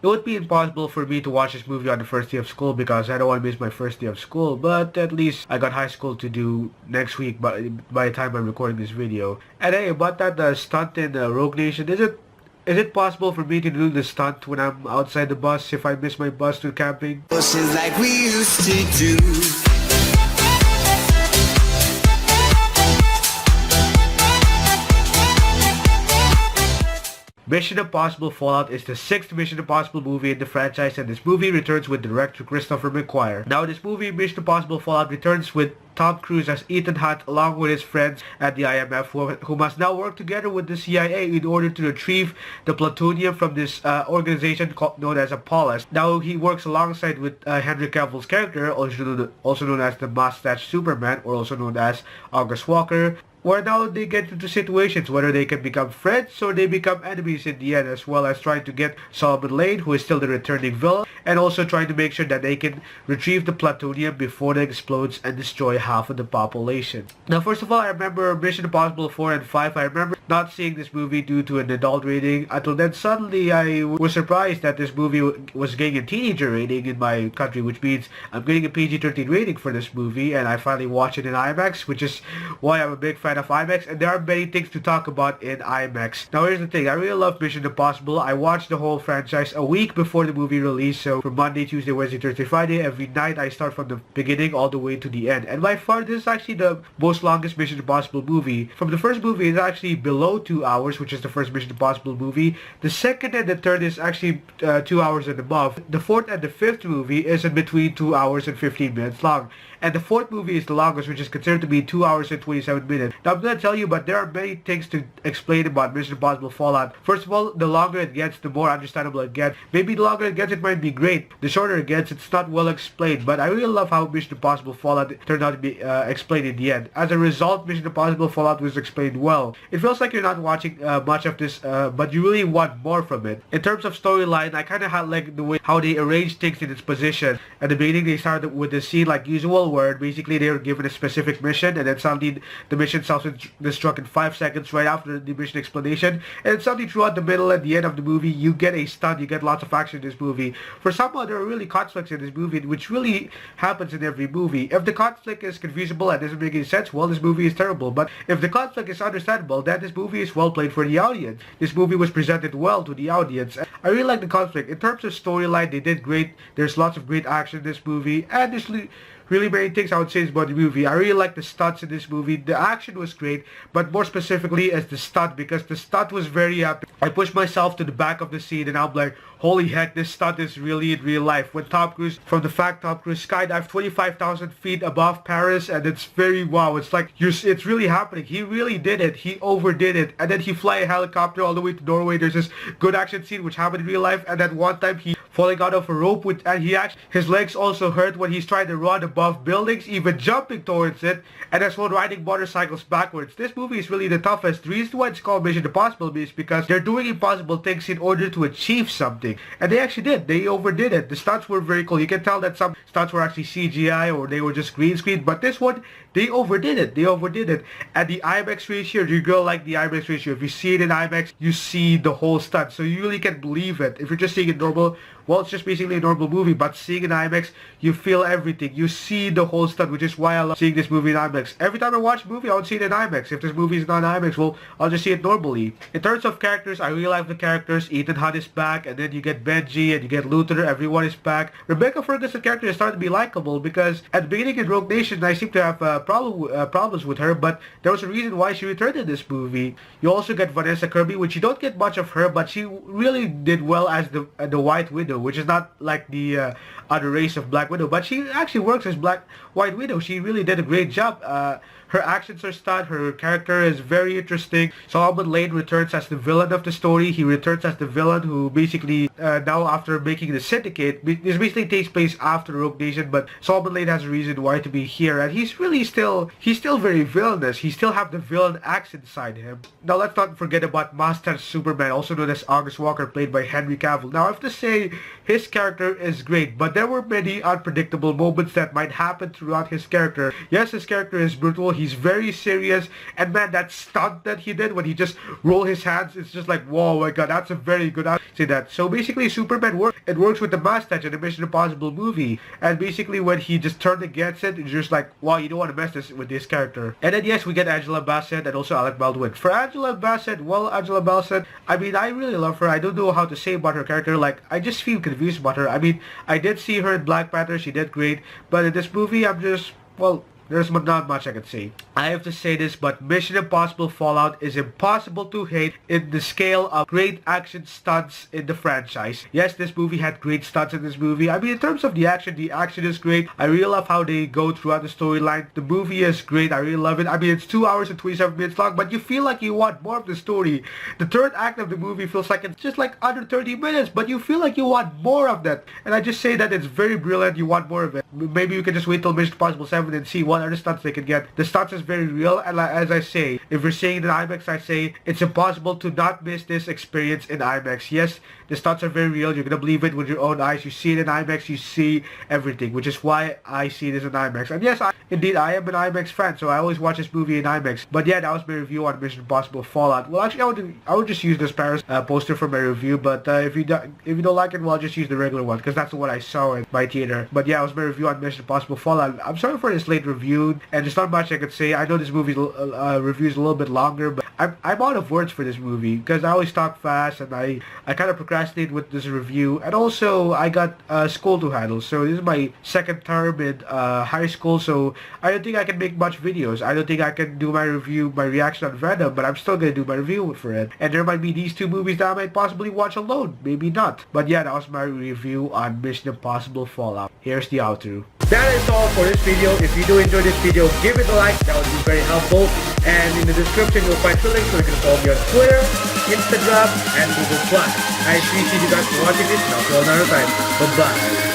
It would be impossible for me to watch this movie on the first day of school because I don't want to miss my first day of school, but at least I got high school to do next week by the time I'm recording this video. And hey, about that stunt in Rogue Nation, is it possible for me to do the stunt when I'm outside the bus if I miss my bus to camping? Oceans like we used to do. Mission Impossible Fallout is the 6th Mission Impossible movie in the franchise, and this movie returns with director Christopher McQuarrie. Now this movie, Mission Impossible Fallout, returns with Tom Cruise as Ethan Hunt along with his friends at the IMF who must now work together with the CIA in order to retrieve the plutonium from this organization known as Apollo. Now he works alongside with Henry Cavill's character, also known as the Mustache Superman, or also known as August Walker, where now they get into situations whether they can become friends or they become enemies in the end, as well as trying to get Solomon Lane, who is still the returning villain, and also trying to make sure that they can retrieve the plutonium before it explodes and destroy half of the population. Now first of all, I remember Mission Impossible 4 and 5, I remember not seeing this movie due to an adult rating. Until then, suddenly I was surprised that this movie was getting a teenager rating in my country, which means I'm getting a PG-13 rating for this movie, and I finally watched it in IMAX, which is why I'm a big fan of IMAX, and there are many things to talk about in IMAX. Now here's the thing, I really love Mission Impossible. I watched the whole franchise a week before the movie release, so from Monday, Tuesday, Wednesday, Thursday, Friday, every night I start from the beginning all the way to the end. And by far, this is actually the most longest Mission Impossible movie. From the first movie, it's actually below 2 hours, which is the first Mission Impossible movie. The second and the third is actually 2 hours and above. The fourth and the fifth movie is in between 2 hours and 15 minutes long. And the fourth movie is the longest, which is considered to be 2 hours and 27 minutes. Now I'm going to tell you, but there are many things to explain about Mission Impossible Fallout. First of all, the longer it gets, the more understandable it gets. Maybe the longer it gets, it might be great. The shorter it gets, it's not well explained. But I really love how Mission Impossible Fallout turned out to be explained in the end. As a result, Mission Impossible Fallout was explained well. It feels like you're not watching much of this, but you really want more from it. In terms of storyline, I kind of had like the way how they arranged things in its position. At the beginning, they started with the scene like usual, where basically they were given a specific mission, and then suddenly the mission self-destruct in 5 seconds right after the mission explanation, and suddenly throughout the middle and the end of the movie you get a stunt, you get lots of action in this movie. For somehow there are really conflicts in this movie, which really happens in every movie. If the conflict is confusable and doesn't make any sense, well, this movie is terrible. But if the conflict is understandable, then this movie is well played for the audience. This movie was presented well to the audience. I really like the conflict. In terms of storyline, they did great. There's lots of great action in this movie, and there's really many things I would say about the movie. I really like the stunts in this movie. The action was great, but more specifically as the stunt, because the stunt was very epic. I pushed myself to the back of the seat and I'm like, holy heck, this stunt is really in real life. When Tom Cruise skydived 25,000 feet above Paris, and it's very wow. It's like, it's really happening. He really did it. He overdid it. And then he fly a helicopter all the way to Norway. There's this good action scene which happened in real life, and then one time he falling out of a rope and his legs also hurt when he's trying to run above buildings, even jumping towards it, and as well riding motorcycles backwards. This movie is really the toughest. The reason why it's called Mission Impossible is because they're doing impossible things in order to achieve something, and they actually did. They overdid it. The stunts were very cool. You can tell that some stunts were actually CGI or they were just green screen, but this one, they overdid it. They overdid it. And the IMAX ratio, you're gonna like the IMAX ratio. If you see it in IMAX, you see the whole stunt, so you really can believe it. If you're just seeing it normal, well, it's just basically a normal movie, but seeing in IMAX, you feel everything. You see the whole stuff, which is why I love seeing this movie in IMAX. Every time I watch a movie, I would see it in IMAX. If this movie is not in IMAX, well, I'll just see it normally. In terms of characters, I really like the characters. Ethan Hunt is back, and then you get Benji, and you get Luther. Everyone is back. Rebecca Ferguson character is starting to be likable, because at the beginning in Rogue Nation, I seem to have problems with her, but there was a reason why she returned in this movie. You also get Vanessa Kirby, which you don't get much of her, but she really did well as the White Widow, which is not like the other race of Black Widow, but she actually works as White Widow. She really did a great job. Her actions are stunned. Her character is very interesting. Solomon Lane returns as the villain of the story. He returns as the villain who basically, now after making the Syndicate, this basically takes place after Rogue Nation, but Solomon Lane has a reason why to be here, and he's still very villainous. He still have the villain acts inside him. Now let's not forget about Mustache Superman, also known as August Walker, played by Henry Cavill. Now I have to say, his character is great, but there were many unpredictable moments that might happen throughout his character. Yes, his character is brutal. He's very serious. And man, that stunt that he did when he just rolled his hands, it's just like, whoa, my god, that's a very good, I'd say that. So basically, Superman works. It works with the mustache in the Mission Impossible movie. And basically, when he just turned against it, it's just like, wow, you don't want to mess this with this character. And then yes, we get Angela Bassett and also Alec Baldwin. For Angela Bassett, well, Angela Bassett, I mean, I really love her. I don't know how to say about her character. Like, I just feel confused about her. I mean, I did see her in Black Panther. She did great. But in this movie, I'm just, well, there's not much I can say. I have to say this, but Mission Impossible Fallout is impossible to hate in the scale of great action stunts in the franchise. Yes, this movie had great stunts in this movie. I mean, in terms of the action is great. I really love how they go throughout the storyline. The movie is great. I really love it. I mean, it's 2 hours and 27 minutes long, but you feel like you want more of the story. The third act of the movie feels like it's just like under 30 minutes, but you feel like you want more of that. And I just say that it's very brilliant. You want more of it. Maybe you can just wait till Mission Impossible 7 and see what other stunts they can get. The stunts is very real, and as I say, if you're seeing it in IMAX, I say it's impossible to not miss this experience in IMAX. Yes, the stunts are very real. You're gonna believe it with your own eyes. You see it in IMAX, you see everything, which is why I see this in IMAX. And yes, indeed, I am an IMAX fan, so I always watch this movie in IMAX. But yeah, that was my review on Mission Impossible Fallout. Well, actually, I would just use this Paris poster for my review, but if you don't like it, well, I'll just use the regular one, because that's the one I saw in my theater. But yeah, it was my review on Mission Impossible Fallout. I'm sorry for this late review, and there's not much I could say. I know this movie's review is a little bit longer, but I'm out of words for this movie, because I always talk fast, and I kind of procrastinate with this review. And also, I got school to handle, so this is my second term in high school, so I don't think I can make much videos. I don't think I can do my reaction on Venom, but I'm still going to do my review for it. And there might be these two movies that I might possibly watch alone, maybe not. But yeah, that was my review on Mission Impossible Fallout. Here's the outro. That is all for this video. If you do enjoy this video, give it a like. That would be very helpful. And in the description, you'll find the link so you can follow me on Twitter, Instagram, and Google+. I appreciate you guys for watching this, and I'll see you another time. Bye-bye.